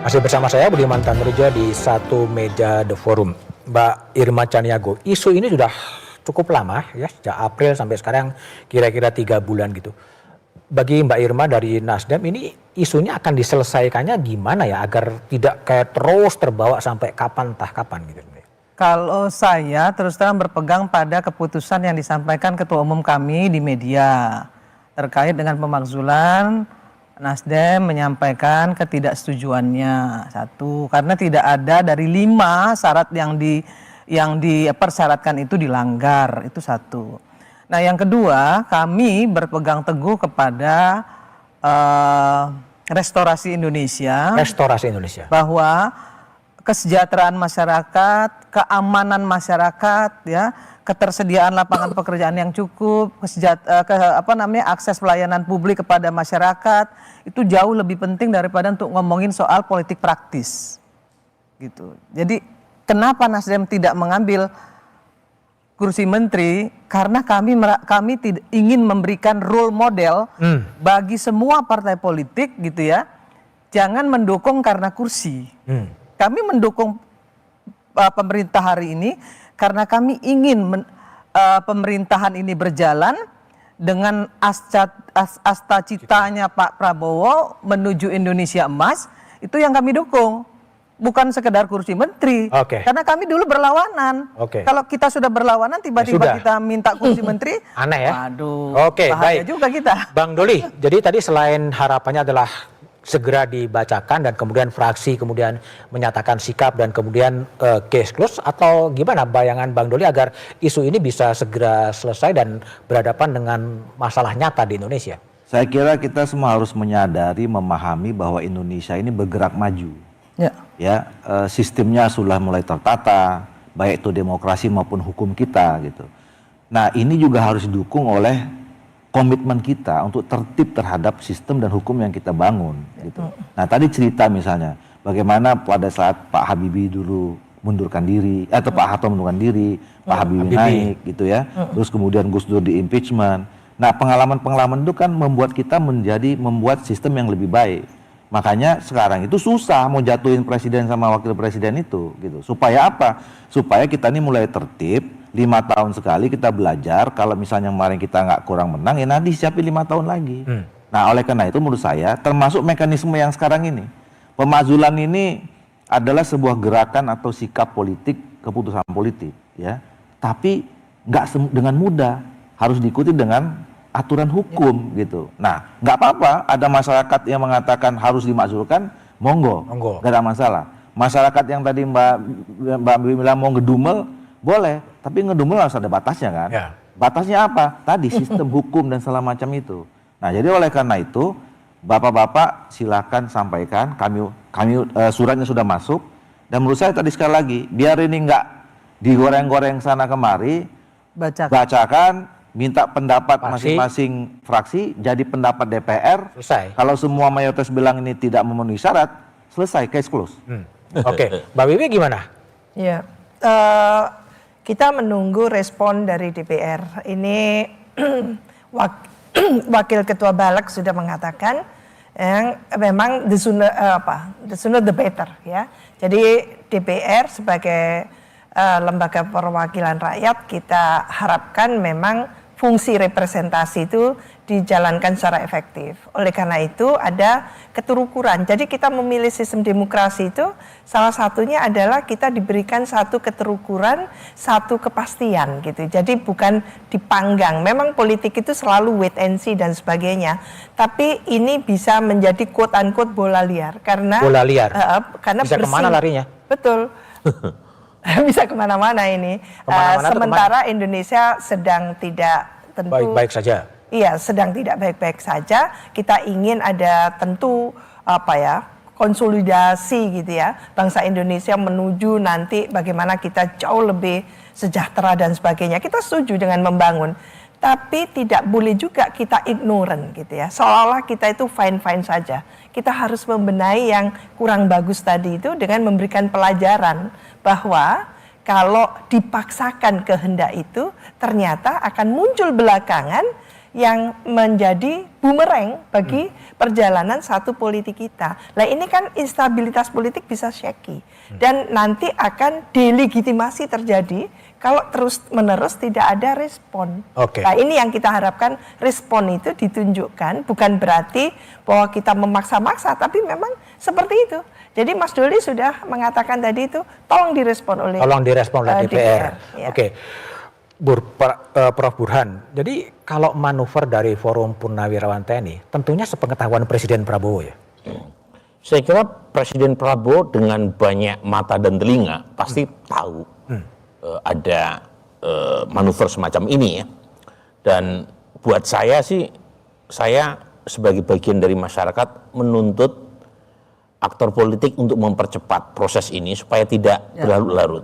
Masih bersama saya Budiman Tanruja di Satu Meja The Forum. Mbak Irma Caniago, isu ini sudah cukup lama ya, sejak April sampai sekarang kira-kira 3 bulan gitu. Bagi Mbak Irma dari Nasdem, ini isunya akan diselesaikannya gimana ya agar tidak kayak terus terbawa sampai kapan entah kapan gitu. Kalau saya terus terang berpegang pada keputusan yang disampaikan Ketua Umum kami di media terkait dengan pemakzulan. Nasdem menyampaikan ketidaksetujuannya, satu, karena tidak ada dari 5 syarat yang dipersyaratkan itu dilanggar, itu satu. Nah yang kedua, kami berpegang teguh kepada restorasi Indonesia. Restorasi Indonesia. Bahwa kesejahteraan masyarakat, keamanan masyarakat, ya, ketersediaan lapangan pekerjaan yang cukup, akses pelayanan publik kepada masyarakat itu jauh lebih penting daripada untuk ngomongin soal politik praktis, gitu. Jadi kenapa Nasdem tidak mengambil kursi menteri? Karena kami tidak ingin memberikan role model bagi semua partai politik, gitu ya. Jangan mendukung karena kursi. Kami mendukung pemerintah hari ini karena kami ingin pemerintahan ini berjalan dengan asta citanya Pak Prabowo menuju Indonesia emas. Itu yang kami dukung, bukan sekedar kursi menteri. Karena kami dulu berlawanan. Kalau kita sudah berlawanan tiba-tiba kita minta kursi menteri, aneh ya. Waduh, baik bahaya juga kita. Bang Doli, jadi tadi selain harapannya adalah segera dibacakan dan kemudian fraksi kemudian menyatakan sikap dan kemudian case close, atau gimana bayangan Bang Doli agar isu ini bisa segera selesai dan berhadapan dengan masalah nyata di Indonesia? Saya kira kita semua harus menyadari, memahami bahwa Indonesia ini bergerak maju. Ya, sistemnya sudah mulai tertata, baik itu demokrasi maupun hukum kita gitu. Nah, ini juga harus didukung oleh komitmen kita untuk tertib terhadap sistem dan hukum yang kita bangun gitu. Nah tadi cerita misalnya bagaimana pada saat Pak Habibie dulu mundurkan diri, atau Pak Harto mundurkan diri, Pak Habibie naik gitu ya, terus kemudian Gus Dur di impeachment. Nah pengalaman-pengalaman itu kan membuat kita membuat sistem yang lebih baik. Makanya sekarang itu susah mau jatuhin presiden sama wakil presiden itu gitu. Supaya apa? Supaya kita ini mulai tertib. 5 tahun sekali kita belajar, kalau misalnya kemarin kita nggak kurang menang, ya nanti siapin 5 tahun lagi. Nah oleh karena itu menurut saya, termasuk mekanisme yang sekarang ini, pemakzulan ini adalah sebuah gerakan atau sikap politik, keputusan politik, ya. Tapi nggak dengan mudah, harus diikuti dengan aturan hukum gitu. Nah nggak apa-apa, ada masyarakat yang mengatakan harus dimakzulkan, monggo, nggak ada masalah. Masyarakat yang tadi Mbak bilang mau ngedumel, boleh, tapi ngedumel harus ada batasnya kan. Batasnya apa? Tadi sistem hukum dan segala macam itu. Nah jadi oleh karena itu bapak-bapak silakan sampaikan, kami suratnya sudah masuk, dan menurut saya tadi sekali lagi biar ini nggak digoreng-goreng sana kemari, bacakan, minta pendapat masing-masing fraksi, jadi pendapat DPR. Selesai. Kalau semua mayoritas bilang ini tidak memenuhi syarat, selesai, case close. Mbak Wiwi gimana? Ya. Kita menunggu respon dari DPR. Ini Wakil Ketua Balik sudah mengatakan yang memang the sooner the better ya. Jadi DPR sebagai lembaga perwakilan rakyat, kita harapkan memang fungsi representasi itu dijalankan secara efektif. Oleh karena itu ada keterukuran. Jadi kita memilih sistem demokrasi itu salah satunya adalah kita diberikan satu keterukuran, satu kepastian gitu. Jadi bukan dipanggang. Memang politik itu selalu wait and see dan sebagainya. Tapi ini bisa menjadi quote unquote bola liar karena bola liar. Karena bisa kemana larinya? Betul. Bisa kemana-mana ini. Sementara Indonesia sedang tidak tentu baik-baik saja. Iya, sedang tidak baik-baik saja. Kita ingin ada tentu konsolidasi gitu ya. Bangsa Indonesia menuju nanti bagaimana kita jauh lebih sejahtera dan sebagainya. Kita setuju dengan membangun. Tapi tidak boleh juga kita ignorant gitu ya. Seolah-olah kita itu fine-fine saja. Kita harus membenahi yang kurang bagus tadi itu dengan memberikan pelajaran bahwa kalau dipaksakan kehendak itu ternyata akan muncul belakangan yang menjadi bumerang bagi perjalanan satu politik kita. Nah ini kan instabilitas politik bisa shaky dan nanti akan delegitimasi terjadi kalau terus-menerus tidak ada respon. Nah ini yang kita harapkan, respon itu ditunjukkan, bukan berarti bahwa kita memaksa-maksa, tapi memang seperti itu. Jadi Mas Doli sudah mengatakan tadi itu, tolong direspon oleh DPR. Ya. Oke. Prof Burhan, jadi kalau manuver dari Forum Purnawirawan TNI, tentunya sepengetahuan Presiden Prabowo ya? Saya kira Presiden Prabowo dengan banyak mata dan telinga pasti tahu ada manuver semacam ini ya. Dan buat saya sih, saya sebagai bagian dari masyarakat menuntut aktor politik untuk mempercepat proses ini supaya tidak berlarut-larut.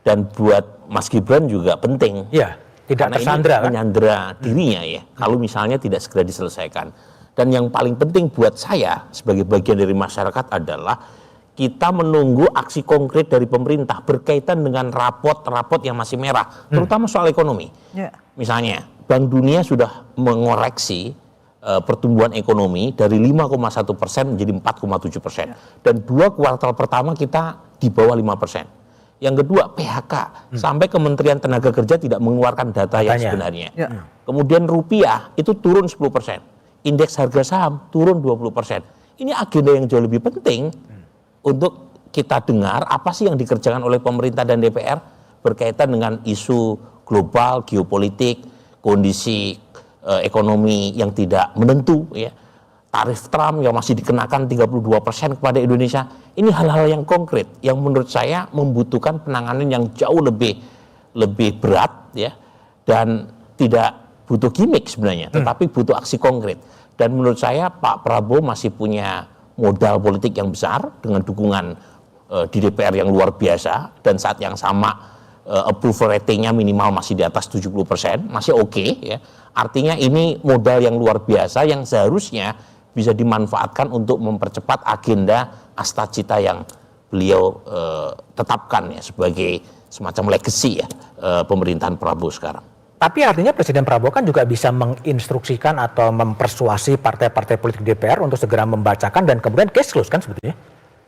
Dan buat Mas Gibran juga penting. Ya, tidak karena tersandra ini menyandera dirinya ya, kalau misalnya tidak segera diselesaikan. Dan yang paling penting buat saya sebagai bagian dari masyarakat adalah kita menunggu aksi konkret dari pemerintah berkaitan dengan rapot-rapot yang masih merah, terutama soal ekonomi. Misalnya, Bank Dunia sudah mengoreksi pertumbuhan ekonomi dari 5,1% menjadi 4,7%. Dan 2 kuartal pertama kita di bawah 5%. Yang kedua, PHK. Sampai Kementerian Tenaga Kerja tidak mengeluarkan data yang sebenarnya. Kemudian rupiah itu turun 10%. Indeks harga saham turun 20%. Ini agenda yang jauh lebih penting untuk kita dengar apa sih yang dikerjakan oleh pemerintah dan DPR berkaitan dengan isu global, geopolitik, kondisi ekonomi yang tidak menentu, ya. Tarif Trump yang masih dikenakan 32% kepada Indonesia. Ini hal-hal yang konkret yang menurut saya membutuhkan penanganan yang jauh lebih berat ya, dan tidak butuh gimmick sebenarnya, tetapi butuh aksi konkret. Dan menurut saya Pak Prabowo masih punya modal politik yang besar dengan dukungan di DPR yang luar biasa, dan saat yang sama approval ratingnya minimal masih di atas 70%, masih oke ya. Artinya ini modal yang luar biasa yang seharusnya bisa dimanfaatkan untuk mempercepat agenda Astacita yang beliau tetapkan ya sebagai semacam legacy ya pemerintahan Prabowo sekarang. Tapi artinya Presiden Prabowo kan juga bisa menginstruksikan atau mempersuasi partai-partai politik DPR untuk segera membacakan dan kemudian case close kan sebetulnya.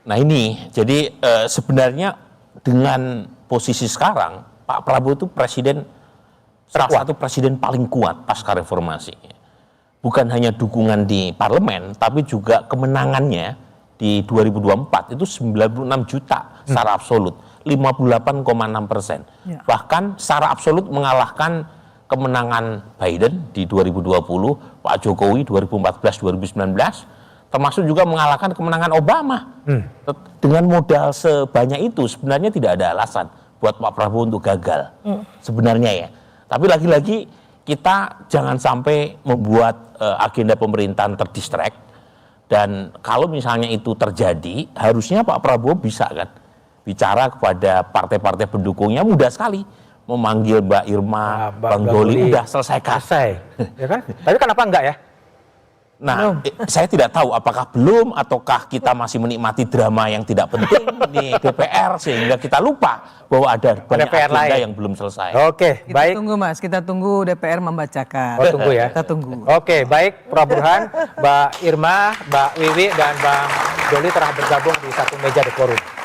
Nah ini, jadi sebenarnya dengan posisi sekarang Pak Prabowo itu salah satu presiden paling kuat pasca reformasi. Bukan hanya dukungan di parlemen, tapi juga kemenangannya di 2024 itu 96 juta secara absolut, 58,6%. Bahkan secara absolut mengalahkan kemenangan Biden di 2020, Pak Jokowi 2014-2019, termasuk juga mengalahkan kemenangan Obama. Dengan modal sebanyak itu sebenarnya tidak ada alasan buat Pak Prabowo untuk gagal sebenarnya ya. Tapi lagi-lagi kita jangan sampai membuat agenda pemerintahan terdistract, dan kalau misalnya itu terjadi harusnya Pak Prabowo bisa kan bicara kepada partai-partai pendukungnya, mudah sekali memanggil Mbak Irma, Bang Doli, udah selesaikan. Ya kan? Tapi kenapa enggak ya? Nah, saya tidak tahu apakah belum ataukah kita masih menikmati drama yang tidak penting di DPR sehingga kita lupa bahwa ada banyak agenda yang belum selesai. Oke, kita baik. Tunggu Mas, kita tunggu DPR membacakan. Oh, tunggu ya. Kita tunggu. Oke, baik Prof Burhan, Mbak Irma, Mbak Wiwi dan Bang Doli telah bergabung di satu meja The Forum.